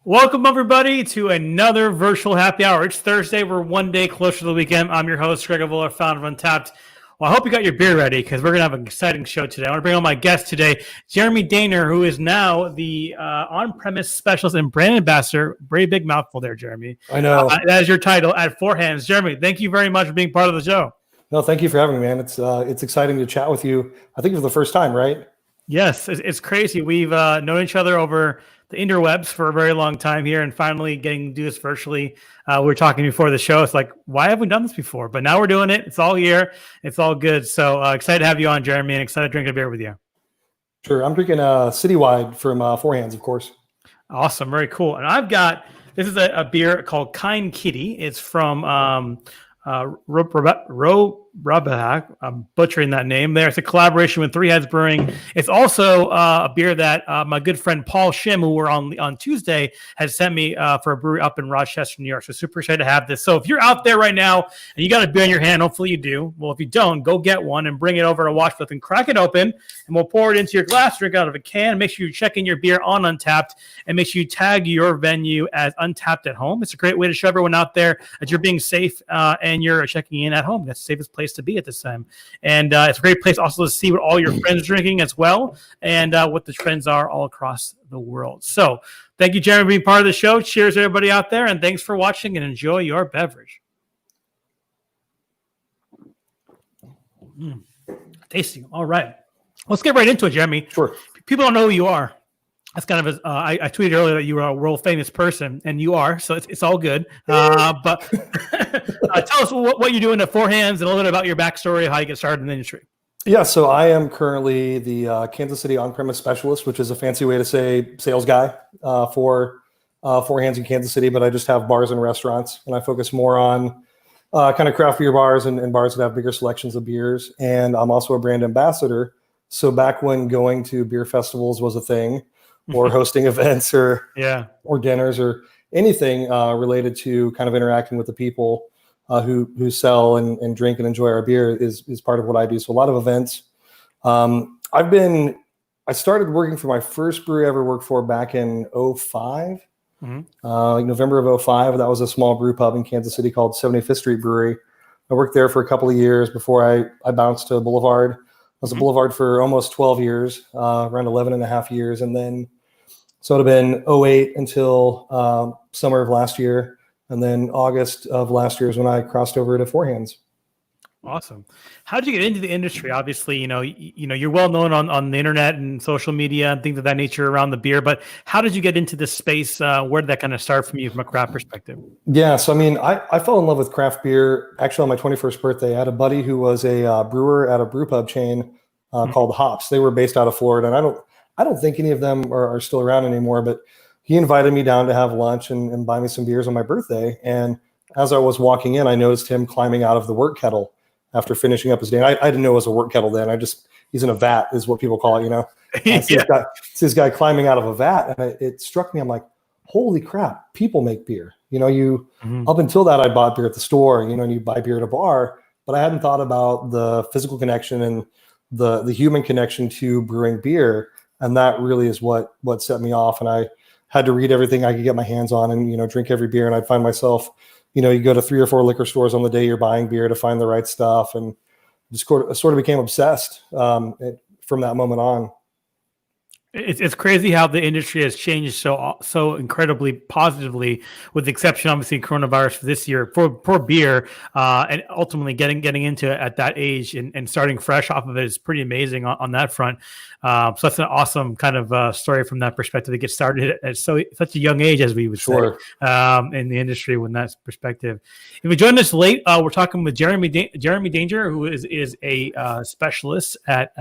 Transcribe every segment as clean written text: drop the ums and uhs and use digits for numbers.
Welcome, everybody, to another virtual happy hour. It's Thursday. We're one day closer to the weekend. I'm your host, Greg Avola, founder of Untapped. Well, I hope you got your beer ready because we're going to have an exciting show today. I want to bring on my guest today, Jeremy Daner, who is now the on-premise specialist and brand ambassador. Very big mouthful there, Jeremy. I know. That is your title at Four Hands. Jeremy, thank you very much for being part of the show. No, thank you for having me, man. It's exciting to chat with you. I think for the first time, right? Yes, it's crazy. We've known each other over the interwebs for a very long time here, and finally getting to do this virtually. We were talking before the show. It's like, why haven't we done this before? But now we're doing it. It's all here. It's all good. So excited to have you on, Jeremy, and excited to drink a beer with you. Sure. I'm drinking Citywide from Four Hands, of course. Awesome. Very cool. And I've got, this is a beer called Kind Kitty. It's from Robahak. I'm butchering that name there. It's a collaboration with Hands Brewing. It's also a beer that my good friend Paul Shim, who were on Tuesday, has sent me for a brewery up in Rochester, New York. So super excited to have this. So if you're out there right now and you got a beer in your hand, hopefully you do. Well, if you don't, go get one and bring it over to watch with and crack it open, and we'll pour it into your glass, drink out of a can. Make sure you check in your beer on Untapped, and make sure you tag your venue as Untapped at Home. It's a great way to show everyone out there that you're being safe and you're checking in at home. That's the safest place to be at this time. And it's a great place also to see what all your friends are drinking as well, and what the trends are all across the world. So thank you, Jeremy, for being part of the show. Cheers, everybody out there, and thanks for watching, and enjoy your beverage. Tasting. All right. Let's get right into it, Jeremy. Sure. People don't know who you are. That's kind of I tweeted earlier that you were a world famous person, and you are, so it's all good. But tell us what you're doing at Four Hands and a little bit about your backstory, how you get started in the industry. Yeah, so I am currently the Kansas City on-premise specialist, which is a fancy way to say sales guy for Four Hands in Kansas City, but I just have bars and restaurants, and I focus more on kind of craft beer bars and bars that have bigger selections of beers. And I'm also a brand ambassador. So back when going to beer festivals was a thing, or hosting events or dinners or anything related to kind of interacting with the people who sell and drink and enjoy our beer is part of what I do. So a lot of events. I started working for my first brewery I ever worked for back in 2005, like November of 2005. That was a small brew pub in Kansas City called 75th Street Brewery. I worked there for a couple of years before I bounced to Boulevard. I was at Boulevard for almost 12 years, around 11 and a half years. And then, so it would have been 2008 until summer of last year. And then August of last year is when I crossed over to Four Hands. Awesome. How did you get into the industry? Obviously, you're well known on the internet and social media and things of that nature around the beer, but how did you get into this space? Where did that kind of start from you from a craft perspective? Yeah. So, I mean, I fell in love with craft beer actually on my 21st birthday. I had a buddy who was a brewer at a brew pub chain called Hops. They were based out of Florida, and I don't think any of them are still around anymore, but he invited me down to have lunch and buy me some beers on my birthday. And as I was walking in, I noticed him climbing out of the work kettle after finishing up his day. I didn't know it was a work kettle then. He's in a vat is what people call it, See this guy climbing out of a vat. And it struck me. I'm like, holy crap, people make beer. Up until that, I bought beer at the store, and you buy beer at a bar, but I hadn't thought about the physical connection and the human connection to brewing beer. And that really is what set me off. And I had to read everything I could get my hands on and, drink every beer. And I'd find myself, you go to 3 or 4 liquor stores on the day you're buying beer to find the right stuff, and just sort of became obsessed from that moment on. It's crazy how the industry has changed so incredibly positively, with the exception, obviously, coronavirus for this year for beer, and ultimately getting into it at that age and starting fresh off of it is pretty amazing on that front. So that's an awesome kind of story from that perspective to get started at such a young age, as we would say, in the industry with that perspective. If you joined us late, we're talking with Jeremy Danger, who is a specialist at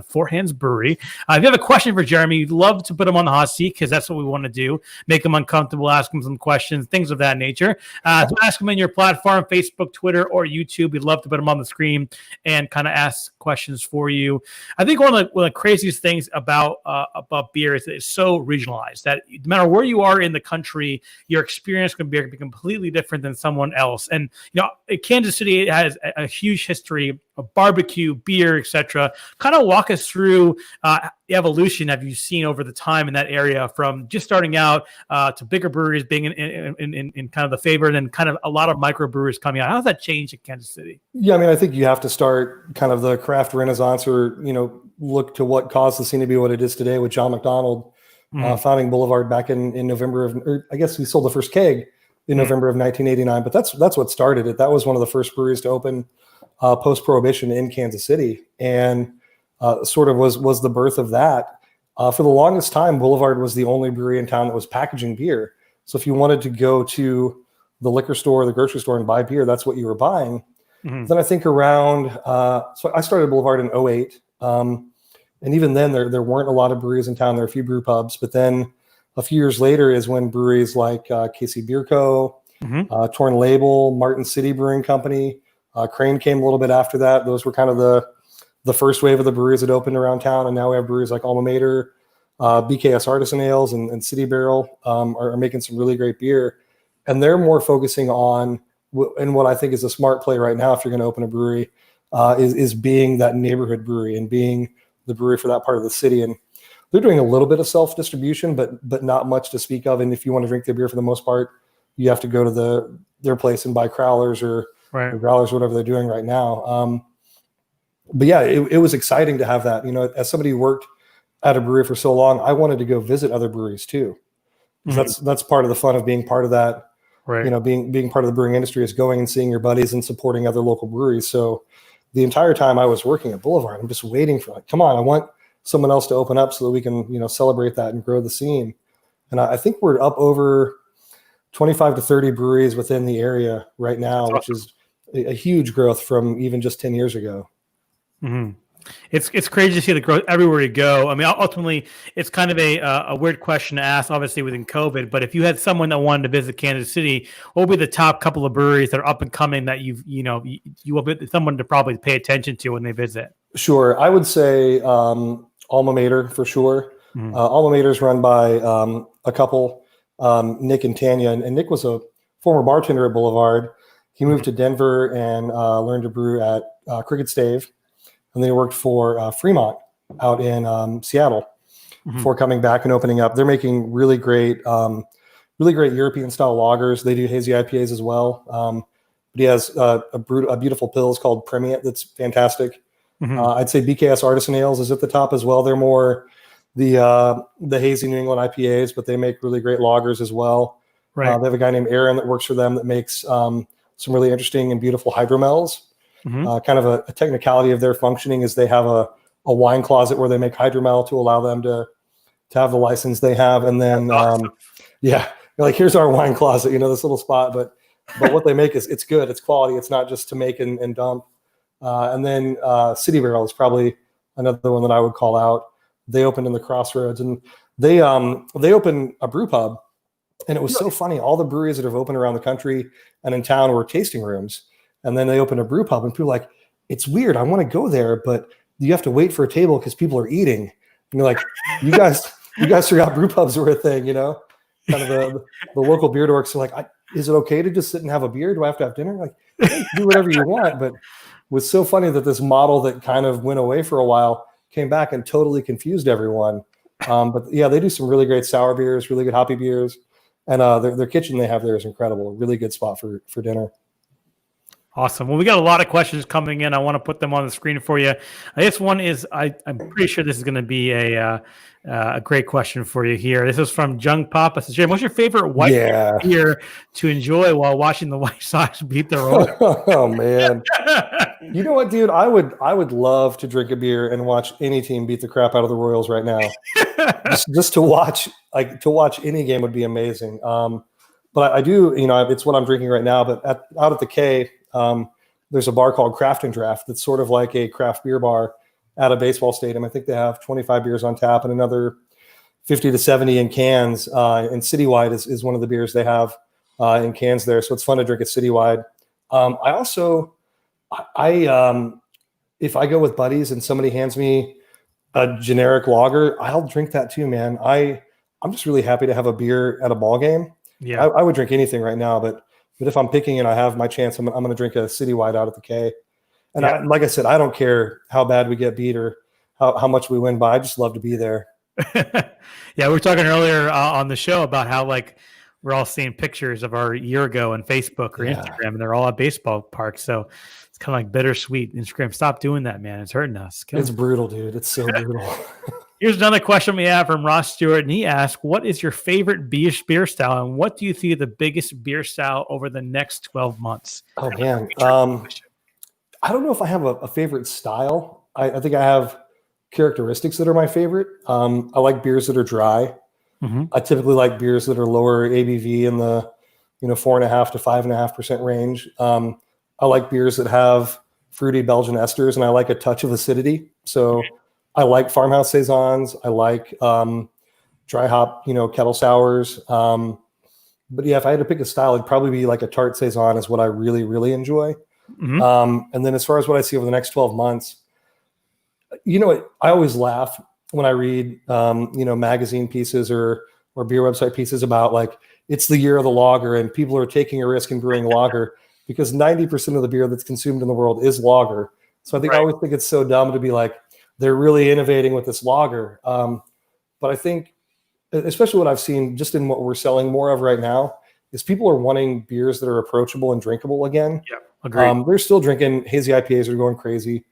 Four Hands Brewery. If you have a question for Jeremy, you'd love to put him on the hot seat because that's what we want to do. Make him uncomfortable, ask him some questions, things of that nature. So ask him in your platform, Facebook, Twitter, or YouTube. We'd love to put him on the screen and kind of ask questions for you. I think one of the craziest things about beer is that it's so regionalized that no matter where you are in the country, your experience with beer can be completely different than someone else. And Kansas City has a huge history of barbecue, beer, etc. Kind of walk us through the evolution have you seen over the time in that area, from just starting out to bigger breweries being in kind of the favor, and then kind of a lot of microbreweries coming out. How has that changed in Kansas City? Yeah, I mean, I think you have to start kind of the craft renaissance, or look to what caused the scene to be what it is today, with John McDonald founding Boulevard back in November or I guess he sold the first keg in November of 1989. But that's what started it. That was one of the first breweries to open post-Prohibition in Kansas City, and sort of was the birth of that. For the longest time, Boulevard was the only brewery in town that was packaging beer. So if you wanted to go to the liquor store or the grocery store and buy beer, that's what you were buying. Then I think around, so I started Boulevard in 2008. And even then there weren't a lot of breweries in town. There were a few brew pubs, but then a few years later is when breweries like KC Beer Co., Torn Label, Martin City Brewing Company, Crane came a little bit after that. Those were kind of the first wave of the breweries that opened around town. And now we have breweries like Alma Mater, BKS Artisan Ales, and City Barrel are making some really great beer. And they're more focusing on, and what I think is a smart play right now if you're going to open a brewery, is being that neighborhood brewery and being the brewery for that part of the city. And they're doing a little bit of self-distribution, but not much to speak of. And if you want to drink their beer, for the most part, you have to go to their place and buy crowlers or growlers, whatever they're doing right now. But yeah, it was exciting to have that. As somebody who worked at a brewery for so long, I wanted to go visit other breweries too. That's part of the fun of being part of that. Right. Being part of the brewing industry is going and seeing your buddies and supporting other local breweries. So the entire time I was working at Boulevard, I'm just waiting for, come on, I want someone else to open up so that we can, celebrate that and grow the scene. And I think we're up over 25 to 30 breweries within the area right now, which is a huge growth from even just 10 years ago. It's crazy to see the growth everywhere you go. I mean, ultimately, it's kind of a weird question to ask, obviously, within COVID. But if you had someone that wanted to visit Kansas City, what would be the top couple of breweries that are up and coming that you will be someone to probably pay attention to when they visit? Sure, I would say Alma Mater for sure. Alma Mater is run by a couple, Nick and Tanya, and Nick was a former bartender at Boulevard. He moved to Denver and learned to brew at Cricket Stave. And then he worked for Fremont out in Seattle before coming back and opening up. They're making really great European style lagers. They do hazy IPAs as well. But he has a beautiful pills called Premiant that's fantastic. I'd say BKS Artisan Ales is at the top as well. They're more the hazy New England IPAs, but they make really great lagers as well. Right. They have a guy named Aaron that works for them that makes some really interesting and beautiful hydromels. Kind of a technicality of their functioning is they have a wine closet where they make hydromel to allow them to have the license they have. And then, awesome. Like, here's our wine closet, this little spot, but what they make it's good. It's quality. It's not just to make and dump. And then City Barrel is probably another one that I would call out. They opened in the Crossroads, and they opened a brew pub, and it was so funny. All the breweries that have opened around the country and in town were tasting rooms. And then they opened a brew pub, and people were like, it's weird. I want to go there, but you have to wait for a table because people are eating. And you're like, you guys forgot brew pubs were a thing, Kind of the local beer dorks are like, is it okay to just sit and have a beer? Do I have to have dinner? Like, hey, do whatever you want. But it was so funny that this model that kind of went away for a while came back and totally confused everyone. But yeah, they do some really great sour beers, really good hoppy beers. And their kitchen they have there is incredible. A really good spot for dinner. Awesome. Well, we got a lot of questions coming in. I want to put them on the screen for you. I guess one is, I'm pretty sure this is going to be a great question for you here. This is from Jung Pop. It says, Jim, what's your favorite white beer to enjoy while watching the White Sox beat their own? Oh man. You know what, dude? I would love to drink a beer and watch any team beat the crap out of the Royals right now. just to watch any game would be amazing. But I do, it's what I'm drinking right now. But out at the K, there's a bar called Craft and Draft that's sort of like a craft beer bar at a baseball stadium. I think they have 25 beers on tap and another 50 to 70 in cans. And Citywide is one of the beers they have in cans there. So it's fun to drink at Citywide. if I go with buddies and somebody hands me a generic lager, I'll drink that too, man. I'm just really happy to have a beer at a ball game. Yeah. I would drink anything right now, but if I'm picking and I have my chance, I'm going to drink a citywide out at the K. And Yeah. like I said, I don't care how bad we get beat or how much we win by. I just love to be there. Yeah, we were talking earlier on the show about how like we're all seeing pictures of our year ago on Facebook or Instagram, and they're all at baseball parks. So it's kind of like bittersweet. Instagram, stop doing that, man. It's hurting us. It's brutal, dude. It's so brutal. Here's another question we have from Ross Stewart, and he asked, "What is your favorite beer style, and what do you see the biggest beer style over the next 12 months?" Oh man, I don't know if I have a favorite style. I think I have characteristics that are my favorite. I like beers that are dry. Mm-hmm. I typically like beers that are lower ABV in the 4.5 to 5.5% range. I like beers that have fruity Belgian esters, and I like a touch of acidity. So I like farmhouse saisons. I like dry hop, kettle sours. But yeah, if I had to pick a style, it'd probably be like a tart saison is what I really, really enjoy. Mm-hmm. And then as far as what I see over the next 12 months, I always laugh when I read, magazine pieces or beer website pieces about like, it's the year of the lager and people are taking a risk in brewing lager because 90% of the beer that's consumed in the world is lager. So I think I always think it's so dumb to be like, they're really innovating with this lager. But I think, especially what I've seen just in what we're selling more of right now, is people are wanting beers that are approachable and drinkable again. Yeah, agreed. They're still drinking hazy IPAs are going crazy,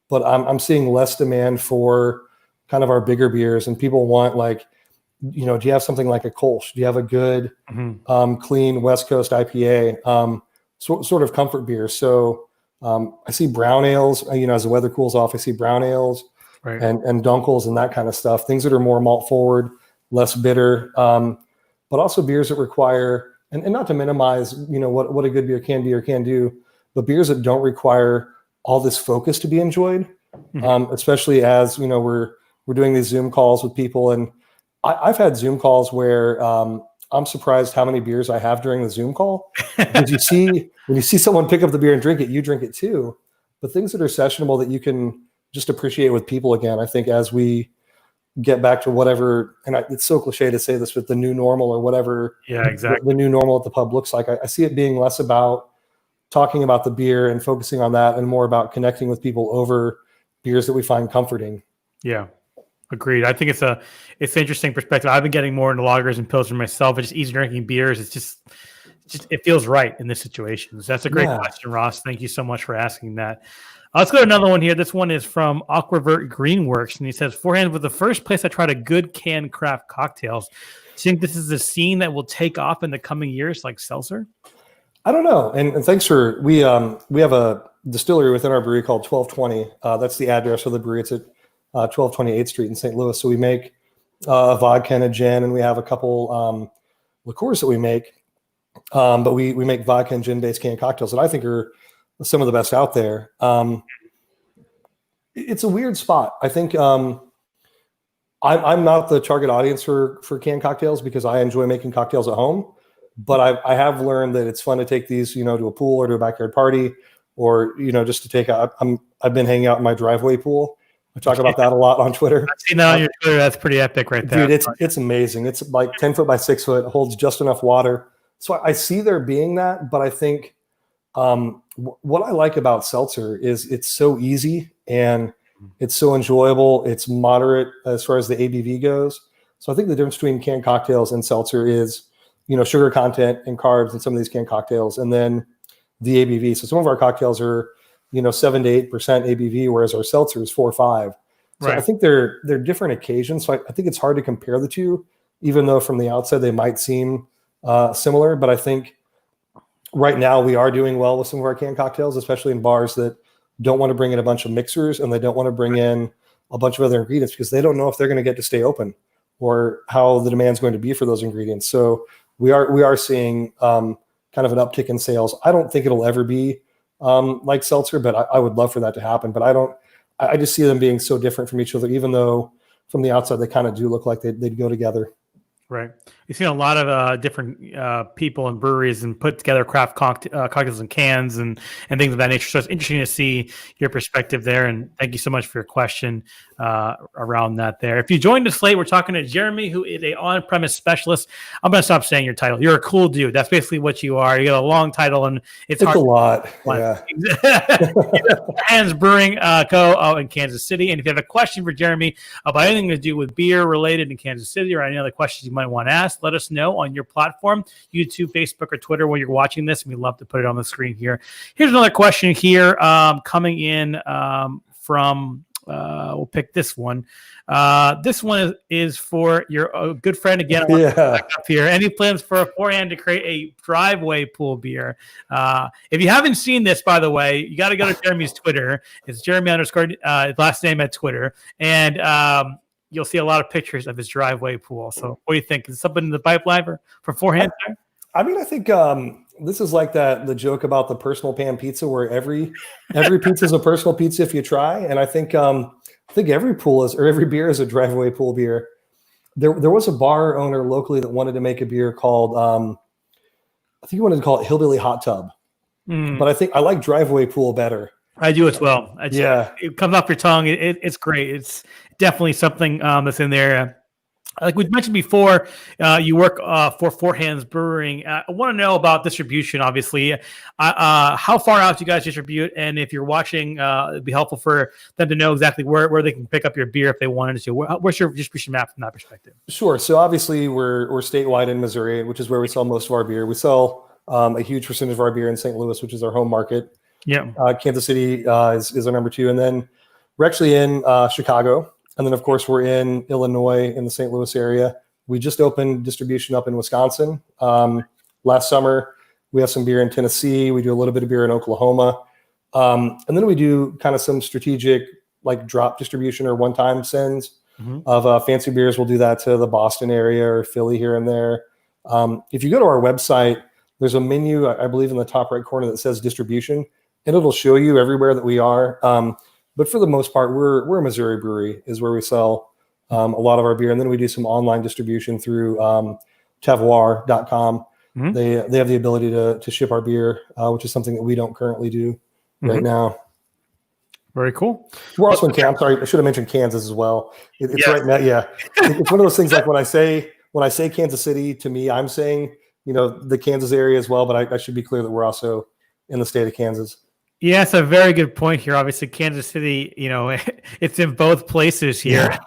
but I'm seeing less demand for kind of our bigger beers, and people want like, do you have something like a Kolsch? Do you have a good, clean West Coast IPA, sort of comfort beer? So I see brown ales, as the weather cools off, I see brown ales and dunkels and that kind of stuff, things that are more malt forward, less bitter, but also beers that require, and not to minimize, what a good beer can be or can do, but beers that don't require all this focus to be enjoyed, especially as, we're doing these Zoom calls with people. And I've had Zoom calls where I'm surprised how many beers I have during the Zoom call. Because when you see someone pick up the beer and drink it, you drink it too. But things that are sessionable that you can just appreciate with people again, I think as we get back to whatever, and it's so cliche to say this, but the new normal or whatever the new normal at the pub looks like, I see it being less about talking about the beer and focusing on that and more about connecting with people over beers that we find comforting. Yeah. Agreed. I think it's an interesting perspective. I've been getting more into lagers and pilsner myself. It's just easy drinking beers. It's just it feels right in this situation. So that's a great question, Ross. Thank you so much for asking that. Let's go to another one here. This one is from Aquavert Greenworks, and he says, "Forehand was the first place I tried a good canned craft cocktails. Do you think this is a scene that will take off in the coming years, like seltzer?" I don't know. And thanks for we have a distillery within our brewery called 1220. That's the address of the brewery. It's at 1228th Street in St. Louis. So we make a vodka and a gin, and we have a couple liqueurs that we make. But we make vodka and gin-based canned cocktails that I think are some of the best out there. It's a weird spot. I think I'm not the target audience for canned cocktails because I enjoy making cocktails at home. But I have learned that it's fun to take these, to a pool or to a backyard party, or just to take out. I've been hanging out in my driveway pool. I talk about that a lot on Twitter. I've seen that on your Twitter. That's pretty epic right there. Dude, it's amazing. It's like 10 foot by 6 foot, holds just enough water. So I see there being that, but I think what I like about seltzer is it's so easy and it's so enjoyable. It's moderate as far as the ABV goes. So I think the difference between canned cocktails and seltzer is, sugar content and carbs in some of these canned cocktails, and then the ABV. So some of our cocktails are 7 to 8% ABV, whereas our seltzer is 4 or 5. So I think they're different occasions. So I think it's hard to compare the two, even though from the outside they might seem similar. But I think right now we are doing well with some of our canned cocktails, especially in bars that don't want to bring in a bunch of mixers and they don't want to bring in a bunch of other ingredients because they don't know if they're going to get to stay open or how the demand's going to be for those ingredients. So we are seeing kind of an uptick in sales. I don't think it'll ever be like seltzer, but I would love for that to happen. But I just see them being so different from each other, even though from the outside they kind of do look like they'd go together. Right. You've seen a lot of different people and breweries and put together craft cocktails and cans and things of that nature. So it's interesting to see your perspective there. And thank you so much for your question around that there. If you joined us late, we're talking to Jeremy, who is a on-premise specialist. I'm going to stop saying your title. You're a cool dude. That's basically what you are. You got a long title, and it's hard a lot. Yeah. Hands Brewing Co. out in Kansas City. And if you have a question for Jeremy about anything to do with beer related in Kansas City or any other questions you might want to ask, let us know on your platform, YouTube, Facebook, or Twitter while you're watching this. And we'd love to put it on the screen here. Here's another question here coming in from, we'll pick this one. This one is for your good friend again. Back up here. Any plans for a forehand to create a driveway pool beer? If you haven't seen this, by the way, you got to go to Jeremy's Twitter. It's Jeremy _ last name at Twitter. And you'll see a lot of pictures of his driveway pool. So what do you think? Is something in the pipeline for forehand? I mean, I think this is like the joke about the personal pan pizza, where every pizza is a personal pizza if you try. And I think every pool is, or every beer is a driveway pool beer. There was a bar owner locally that wanted to make a beer called I think he wanted to call it Hillbilly Hot Tub, but I think I like driveway pool better. I do as well. It comes off your tongue. It's great. It's definitely something that's in there. Like we mentioned before, you work for Hands Brewing. I want to know about distribution, obviously. How far out do you guys distribute? And if you're watching, it'd be helpful for them to know exactly where they can pick up your beer if they wanted to. Where's your distribution map from that perspective? Sure. So obviously we're statewide in Missouri, which is where we sell most of our beer. We sell a huge percentage of our beer in St. Louis, which is our home market. Yeah. Kansas City is our number 2. And then we're actually in Chicago. And then, of course, we're in Illinois in the St. Louis area. We just opened distribution up in Wisconsin last summer. We have some beer in Tennessee. We do a little bit of beer in Oklahoma. And then we do kind of some strategic like drop distribution or one-time sends of fancy beers. We'll do that to the Boston area or Philly here and there. If you go to our website, there's a menu, I believe, in the top right corner that says distribution, and it'll show you everywhere that we are. But for the most part, we're a Missouri brewery is where we sell a lot of our beer. And then we do some online distribution through Tavoir.com. They have the ability to ship our beer, which is something that we don't currently do right now. Very cool. We're also in Kansas. Sorry, I should have mentioned Kansas as well. It's right now. Yeah. It's one of those things like when I say Kansas City, to me, I'm saying, the Kansas area as well, but I should be clear that we're also in the state of Kansas. Yeah, it's a very good point here. Obviously, Kansas City, it's in both places here.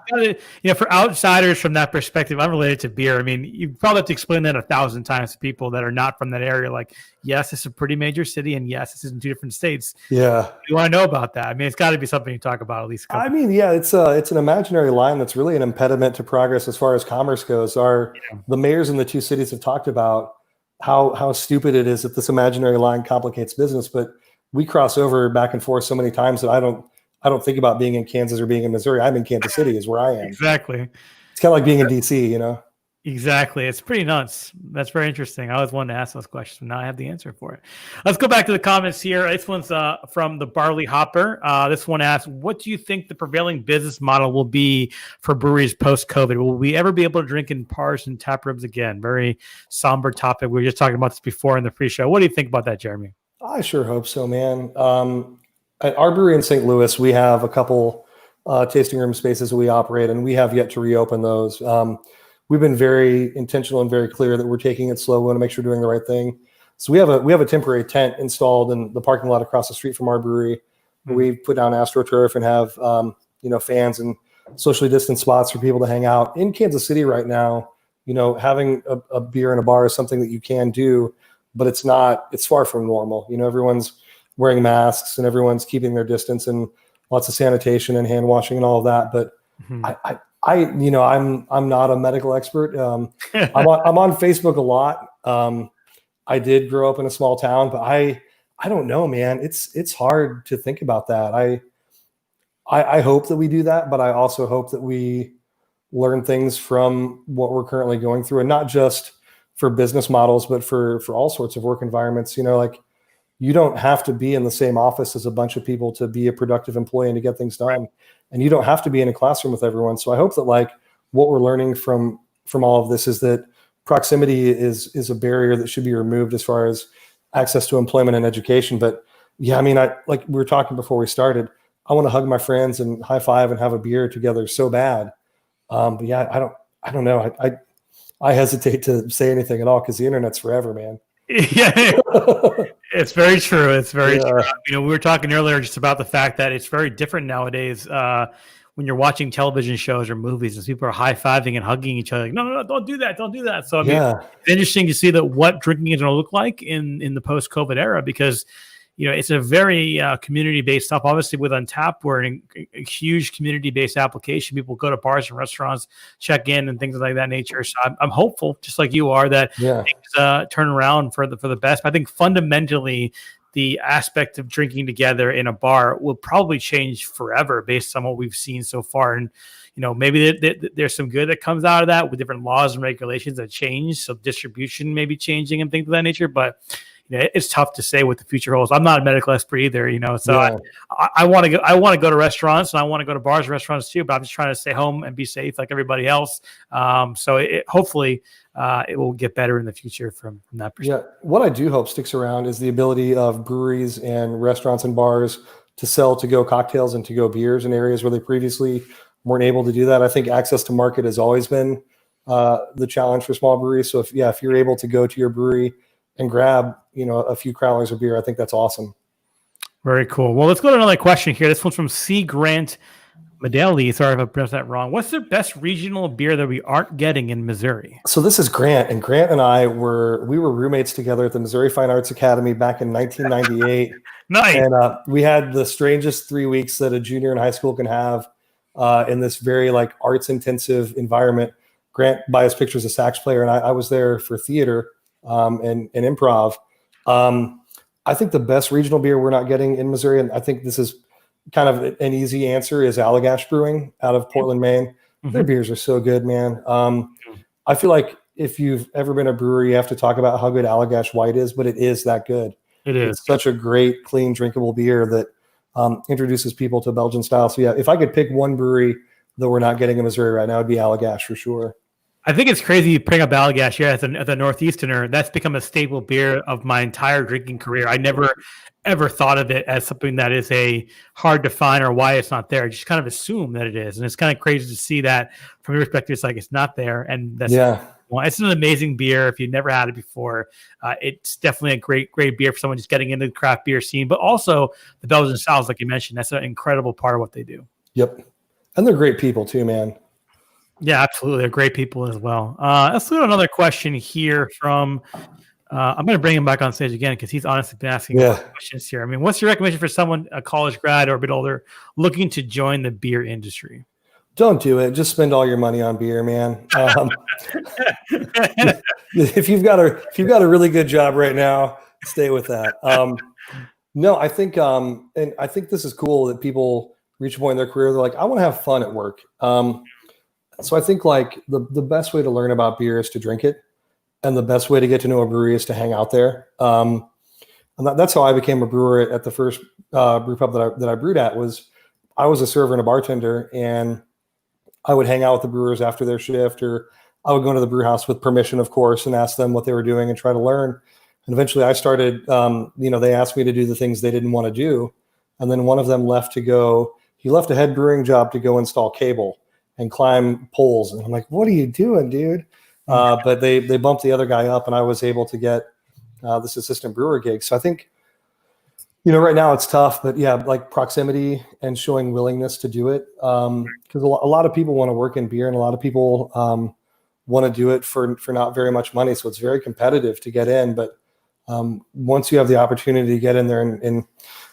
Yeah. For outsiders from that perspective, unrelated to beer, I mean, you probably have to explain that 1,000 times to people that are not from that area. Like, yes, it's a pretty major city, and yes, this is in 2 different states. Yeah, you want to know about that? I mean, it's got to be something you talk about at least. I mean, yeah, it's an imaginary line that's really an impediment to progress as far as commerce goes. The mayors in the 2 cities have talked about how stupid it is that this imaginary line complicates business, but we cross over back and forth so many times that I don't think about being in Kansas or being in Missouri. I'm in Kansas City is where I am. Exactly. It's kind of like being in DC, Exactly. It's pretty nuts. That's very interesting. I always wanted to ask those questions, but now I have the answer for it. Let's go back to the comments here. This one's from the Barley Hopper. This one asks, what do you think the prevailing business model will be for breweries post-COVID? Will we ever be able to drink in bars and tap rooms again? Very somber topic. We were just talking about this before in the pre-show. What do you think about that, Jeremy? I sure hope so, man. At our brewery in St. Louis, we have a couple tasting room spaces that we operate, and we have yet to reopen those. We've been very intentional and very clear that we're taking it slow. We want to make sure we're doing the right thing. So we have a temporary tent installed in the parking lot across the street from our brewery. We put down AstroTurf and have fans and socially distanced spots for people to hang out. In Kansas City right now, having a beer in a bar is something that you can do, but it's far from normal. Everyone's wearing masks and everyone's keeping their distance and lots of sanitation and hand washing and all of that. But I'm not a medical expert. I'm on Facebook a lot. I did grow up in a small town, but I don't know, man. It's hard to think about that. I hope that we do that, but I also hope that we learn things from what we're currently going through, and not just for business models, but for all sorts of work environments. You don't have to be in the same office as a bunch of people to be a productive employee and to get things done. And you don't have to be in a classroom with everyone. So I hope that what we're learning from all of this is that proximity is a barrier that should be removed as far as access to employment and education. But yeah, I mean, like we were talking before we started, I want to hug my friends and high five and have a beer together so bad. But yeah, I don't know. I hesitate to say anything at all because the internet's forever, man. Yeah, it's very true. It's very true. We were talking earlier just about the fact that it's very different nowadays when you're watching television shows or movies and people are high-fiving and hugging each other. Like, no, don't do that. Don't do that. So, I mean, it's interesting to see that what drinking is going to look like in the post-COVID era because, it's a very community-based stuff. Obviously, with Untapped, we're in a huge community-based application. People go to bars and restaurants, check in, and things like that nature. So I'm hopeful, just like you are, that things turn around for the best. But I think fundamentally, the aspect of drinking together in a bar will probably change forever based on what we've seen so far. And maybe there's some good that comes out of that with different laws and regulations that change. So distribution may be changing and things of that nature, but it's tough to say what the future holds. I'm not a medical expert either, so I want to go. I want to go to restaurants and I want to go to bars and restaurants too. But I'm just trying to stay home and be safe like everybody else. So hopefully it will get better in the future from that perspective. Yeah, what I do hope sticks around is the ability of breweries and restaurants and bars to sell to-go cocktails and to-go beers in areas where they previously weren't able to do that. I think access to market has always been the challenge for small breweries. So if you're able to go to your brewery and grab, a few crowlers of beer, I think that's awesome. Very cool. Well, let's go to another question here. This one's from C. Grant Medeli. Sorry if I pronounced that wrong. What's the best regional beer that we aren't getting in Missouri? So this is Grant, and Grant and I were roommates together at the Missouri Fine Arts Academy back in 1998. Nice. And we had the strangest 3 weeks that a junior in high school can have in this very arts intensive environment. Grant, by his picture, is a sax player, and I was there for theater and improv. I think the best regional beer we're not getting in Missouri, and I think this is kind of an easy answer, is Allagash Brewing out of Portland, Maine. Mm-hmm. Their beers are so good, man. I feel like if you've ever been a brewery, you have to talk about how good Allagash White is, but it is that good. It is. It's such a great, clean, drinkable beer that introduces people to Belgian style. So yeah, if I could pick one brewery that we're not getting in Missouri right now, it'd be Allagash for sure. I think it's crazy you bring up Allagash here as a Northeasterner. That's become a staple beer of my entire drinking career. I never, ever thought of it as something that is hard to find or why it's not there. I just kind of assume that it is. And it's kind of crazy to see that from your perspective. It's like it's not there. And that's it's an amazing beer. If you've never had it before, it's definitely a great beer for someone just getting into the craft beer scene. But also the Belgian styles, like you mentioned, that's an incredible part of what they do. Yep. And they're great people too, man. Yeah, absolutely. They're great people as well. Let's look at another question here from, I'm going to bring him back on stage again because he's honestly been asking questions here. I mean, what's your recommendation for someone, a college grad or a bit older, looking to join the beer industry? Don't do it. Just spend all your money on beer, man. If you've got a really good job right now, stay with that. No, I think, and I think this is cool that people reach a point in their career. They're like, I want to have fun at work. So I think the best way to learn about beer is to drink it. And the best way to get to know a brewery is to hang out there. And that's how I became a brewer at the first brew pub that I brewed at. Was I was a server and a bartender, and I would hang out with the brewers after their shift, or I would go into the brew house with permission, of course, and ask them what they were doing and try to learn. And eventually I started, they asked me to do the things they didn't want to do. And then one of them he left a head brewing job to go install cable and climb poles. And I'm like, what are you doing, dude? But they bumped the other guy up, and I was able to get this assistant brewer gig. So I think, right now it's tough, but yeah, proximity and showing willingness to do it. Because a lot of people want to work in beer, and a lot of people want to do it for not very much money. So it's very competitive to get in. But once you have the opportunity to get in there and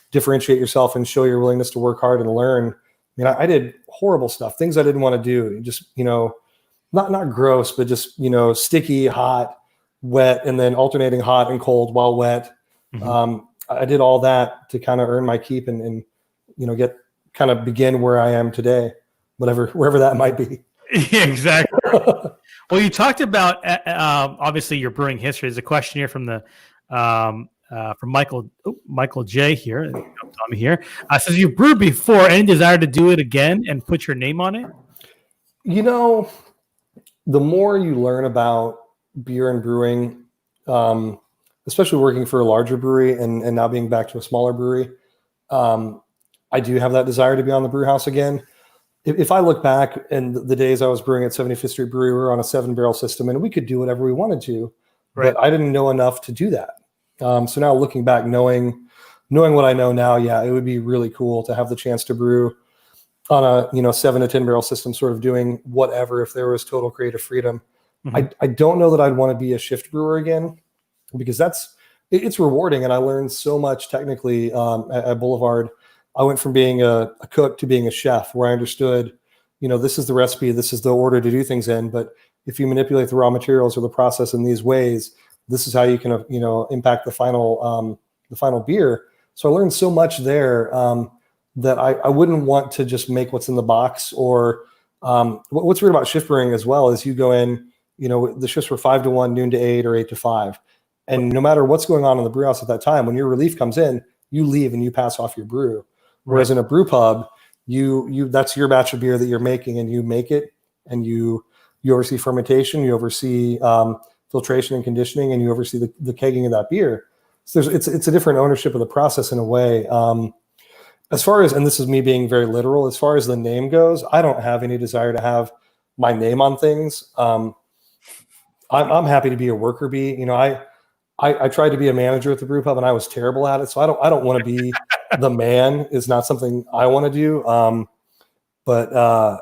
differentiate yourself and show your willingness to work hard and learn, I did horrible stuff, things I didn't want to do. Just, not gross, but just, sticky, hot, wet, and then alternating hot and cold while wet. Mm-hmm. I did all that to kind of earn my keep and begin where I am today, wherever that might be. Yeah, exactly. Well, you talked about, obviously your brewing history. There's a question here from from Michael J here, Tommy here. Says you've brewed before. Any desire to do it again and put your name on it? The more you learn about beer and brewing, especially working for a larger brewery and now being back to a smaller brewery. I do have that desire to be on the brew house again. If I look back and the days I was brewing at 75th Street Brewery, we were on a 7-barrel system and we could do whatever we wanted to, Right. but I didn't know enough to do that. So now looking back, knowing what I know now, yeah, it would be really cool to have the chance to brew on a 7 to 10 barrel system, sort of doing whatever if there was total creative freedom. Mhm. I don't know that I'd want to be a shift brewer again, because it's rewarding. And I learned so much technically at Boulevard. I went from being a cook to being a chef, where I understood, this is the recipe, this is the order to do things in. But if you manipulate the raw materials or the process in these ways, this is how you can, impact the final beer. So I learned so much there that I wouldn't want to just make what's in the box. Or what's weird about shift brewing as well is you go in, the shifts were 5 to 1, noon to 8, or 8 to 5. And no matter what's going on in the brew house at that time, when your relief comes in, you leave and you pass off your brew. Whereas in a brew pub, you that's your batch of beer that you're making, and you make it, and you oversee fermentation, you oversee filtration and conditioning, and you oversee the kegging of that beer. So it's a different ownership of the process in a way. As far as, and this is me being very literal, as far as the name goes, I don't have any desire to have my name on things. I'm happy to be a worker bee. I tried to be a manager at the brew pub and I was terrible at it. So I don't want to be the man. Is not something I want to do. But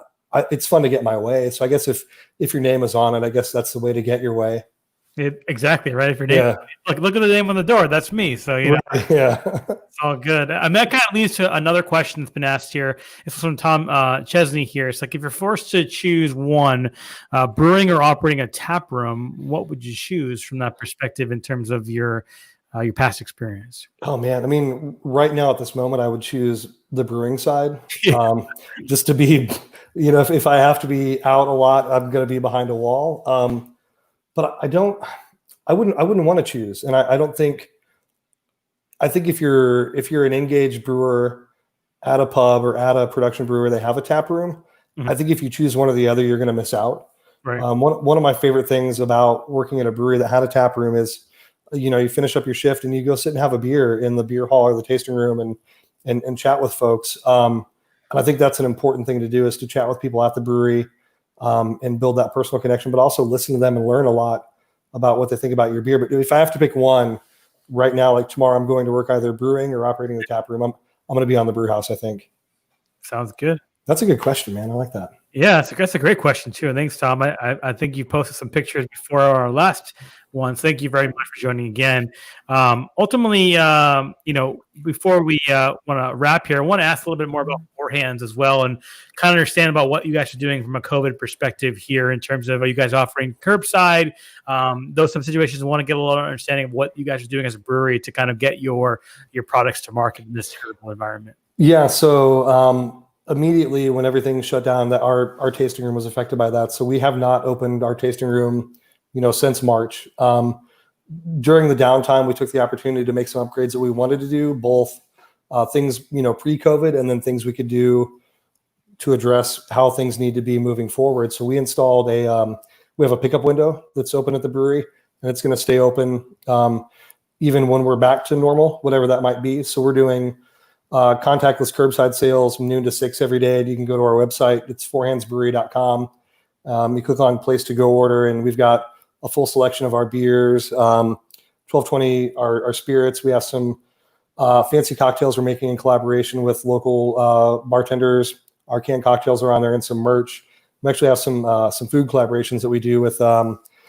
it's fun to get my way. So I guess if your name is on it, I guess that's the way to get your way. Exactly, right. If your name, look at the name on the door. That's me. So yeah, it's all good. And that kind of leads to another question that's been asked here. It's from Tom Chesney here. It's like, if you're forced to choose one, brewing or operating a tap room, what would you choose from that perspective in terms of your past experience? Oh man, I mean, right now at this moment, I would choose the brewing side. Just to be, if I have to be out a lot, I'm going to be behind a wall. But I wouldn't want to choose. And I think if you're an engaged brewer at a pub or at a production brewer, they have a tap room. Mm-hmm. I think if you choose one or the other, you're going to miss out. Right. One of my favorite things about working at a brewery that had a tap room is, you finish up your shift and you go sit and have a beer in the beer hall or the tasting room and chat with folks. And I think that's an important thing to do, is to chat with people at the brewery. And build that personal connection, but also listen to them and learn a lot about what they think about your beer. But if I have to pick one right now, like tomorrow, I'm going to work either brewing or operating the tap room. I'm going to be on the brew house, I think. Sounds good. That's a good question, man. I like that. Yeah, that's a great question too. And thanks, Tom. I think you posted some pictures before our last one. Thank you very much for joining again. Ultimately, before we want to wrap here, I want to ask a little bit more about Hands as well, and kind of understand about what you guys are doing from a COVID perspective here, in terms of, are you guys offering curbside? Those some situations. I want to get a little understanding of what you guys are doing as a brewery to kind of get your products to market in this terrible environment. Yeah. So immediately when everything shut down, that our tasting room was affected by that. So we have not opened our tasting room, since March. During the downtime, we took the opportunity to make some upgrades that we wanted to do, both things, pre-COVID, and then things we could do to address how things need to be moving forward. So we installed we have a pickup window that's open at the brewery, and it's going to stay open even when we're back to normal, whatever that might be. So we're doing contactless curbside sales noon to 6 every day. You can go to our website. It's fourhandsbrewery.com. You click on place to go order, and we've got a full selection of our beers, 1220, our spirits. We have some fancy cocktails we're making in collaboration with local bartenders. Our canned cocktails are on there, and some merch. We actually have some food collaborations that we do with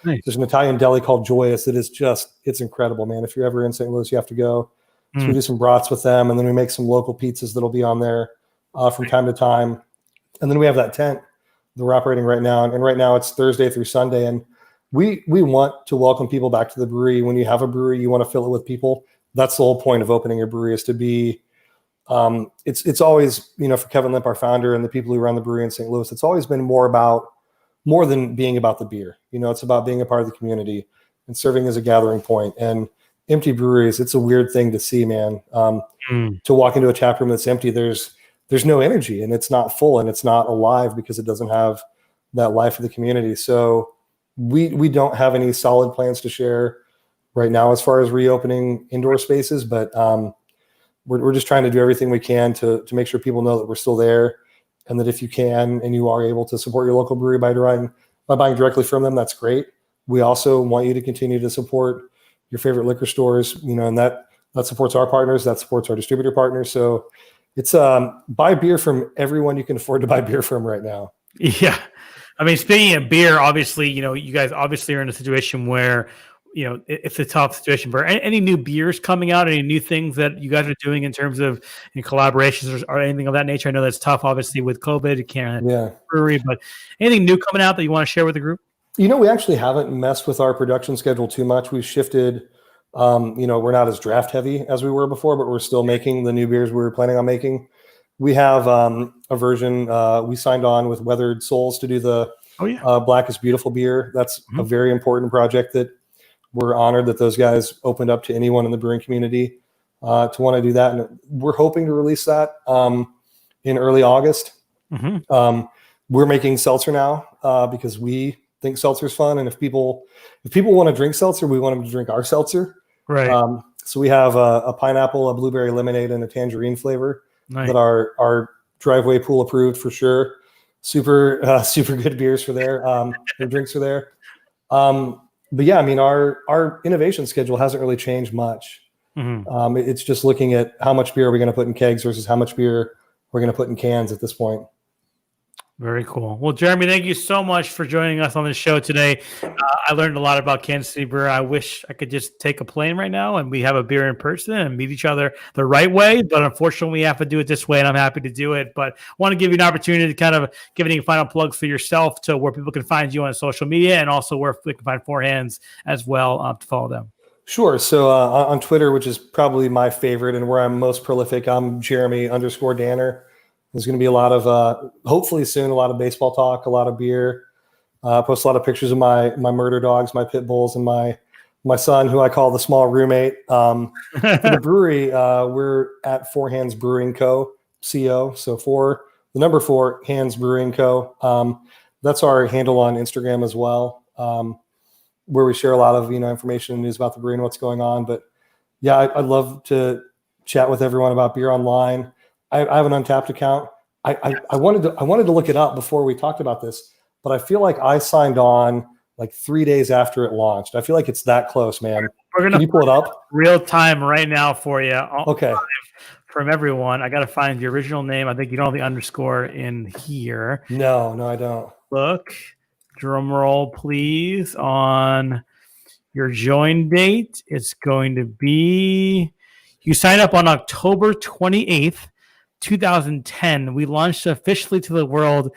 Nice. There's an Italian deli called Joyous. It's incredible, man. If you're ever in St. Louis, you have to go. So we do some brats with them, and then we make some local pizzas that'll be on there from time to time. And then we have that tent that we're operating right now. And right now it's Thursday through Sunday. And we want to welcome people back to the brewery. When you have a brewery, you want to fill it with people. That's the whole point of opening a brewery, is to be, it's always, for Kevin Limp, our founder, and the people who run the brewery in St. Louis, it's always been more than being about the beer. It's about being a part of the community and serving as a gathering point. And empty breweries, it's a weird thing to see, man. To walk into a tap room that's empty, there's no energy, and it's not full, and it's not alive because it doesn't have that life of the community. So we don't have any solid plans to share right now as far as reopening indoor spaces, but we're just trying to do everything we can to make sure people know that we're still there, and that if you can and you are able to support your local brewery by buying directly from them, that's great. We also want you to continue to support your favorite liquor stores, and that supports our partners, that supports our distributor partners. So it's buy beer from everyone you can afford to buy beer from right now. Yeah. I mean, speaking of beer, obviously, you guys obviously are in a situation where, it's a tough situation. For any new beers coming out, any new things that you guys are doing in terms of collaborations or anything of that nature? I know that's tough, obviously, with COVID. You can't brewery, but anything new coming out that you want to share with the group? We actually haven't messed with our production schedule too much. We've shifted. We're not as draft heavy as we were before, but we're still making the new beers we were planning on making. We have a version. We signed on with Weathered Souls to do the Black is Beautiful beer. That's a very important project that we're honored that those guys opened up to anyone in the brewing community to want to do that. And we're hoping to release that in early August. We're making seltzer now because we think seltzer's fun. And if people want to drink seltzer, we want them to drink our seltzer. Right. So we have a pineapple, a blueberry lemonade, and a tangerine flavor that are driveway pool approved for sure. Super good beers for there. Their drinks are there. But yeah, I mean, our innovation schedule hasn't really changed much. It's just looking at how much beer are we going to put in kegs versus how much beer we're going to put in cans at this point. Very cool. Well, Jeremy, thank you so much for joining us on the show today. I learned a lot about Kansas City Brewer. I wish I could just take a plane right now and we have a beer in person and meet each other the right way. But unfortunately, we have to do it this way, and I'm happy to do it. But I want to give you an opportunity to kind of give any final plugs for yourself to where people can find you on social media, and also where they can find Four Hands as well to follow them. Sure. So on Twitter, which is probably my favorite and where I'm most prolific, I'm Jeremy_Danner. There's going to be a lot of, hopefully soon, a lot of baseball talk, a lot of beer. Post a lot of pictures of my murder dogs, my pit bulls, and my son, who I call the small roommate. For the brewery, we're at Four Hands Brewing Co. CO. So the number 4 Hands Brewing Co. That's our handle on Instagram as well, where we share a lot of information and news about the brewery and what's going on. But yeah, I'd love to chat with everyone about beer online. I have an Untapped account. I wanted to look it up before we talked about this, but I feel like I signed on like 3 days after it launched. I feel like it's that close, man. Can you pull it up real time right now for you? Okay. From everyone, I got to find the original name. I think you don't have the underscore in here. No, I don't. Look, drum roll, please, on your join date. It's going to be, you sign up on October 28th. 2010. We launched officially to the world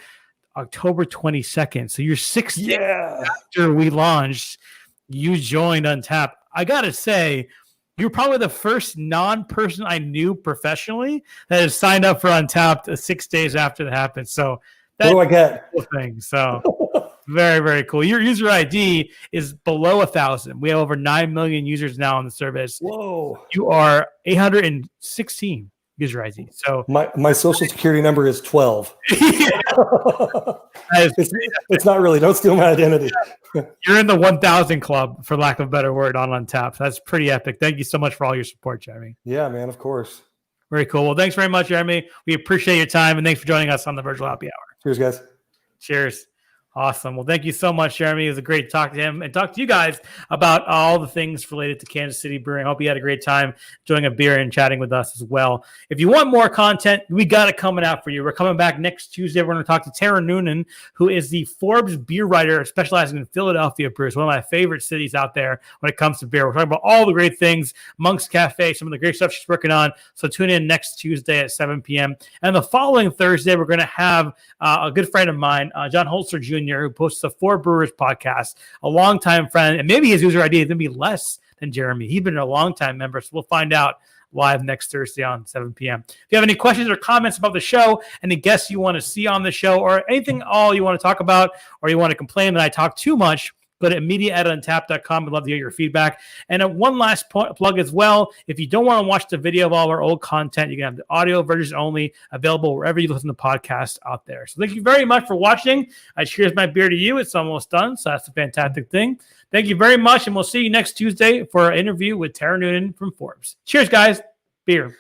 October 22nd. So you're 6 days after we launched, you joined Untapped. I gotta say, you're probably the first non-person I knew professionally that has signed up for Untapped 6 days after that happened. So that's what do I get? Cool thing. So very, very cool. Your user ID is below 1,000. We have over 9 million users now on the service. Whoa. You are 816. User ID. So my social security number is 12. It's not really. Don't steal my identity. You're in the 1,000 club, for lack of a better word, on Untapped. That's pretty epic. Thank you so much for all your support, Jeremy. Yeah, man. Of course. Very cool. Well, thanks very much, Jeremy. We appreciate your time, and thanks for joining us on the Virtual Happy Hour. Cheers, guys. Cheers. Awesome. Well, thank you so much, Jeremy. It was a great to talk to him and talk to you guys about all the things related to Kansas City Brewing. I hope you had a great time enjoying a beer and chatting with us as well. If you want more content, we got it coming out for you. We're coming back next Tuesday. We're going to talk to Tara Noonan, who is the Forbes beer writer specializing in Philadelphia brewers, one of my favorite cities out there when it comes to beer. We're talking about all the great things, Monk's Cafe, some of the great stuff she's working on. So tune in next Tuesday at 7 p.m. And the following Thursday, we're going to have a good friend of mine, John Holzer Jr., who posts the Four Brewers podcast, a longtime friend, and maybe his user ID is going to be less than Jeremy. He's been a longtime member, so we'll find out live next Thursday on 7 p.m. If you have any questions or comments about the show, any guests you want to see on the show, or anything all you want to talk about, or you want to complain that I talk too much, but at media@untap.com. I'd love to hear your feedback. And one last plug as well. If you don't want to watch the video of all our old content, you can have the audio version only available wherever you listen to podcasts out there. So thank you very much for watching. I cheers my beer to you. It's almost done, so that's a fantastic thing. Thank you very much, and we'll see you next Tuesday for our interview with Tara Noonan from Forbes. Cheers, guys. Beer.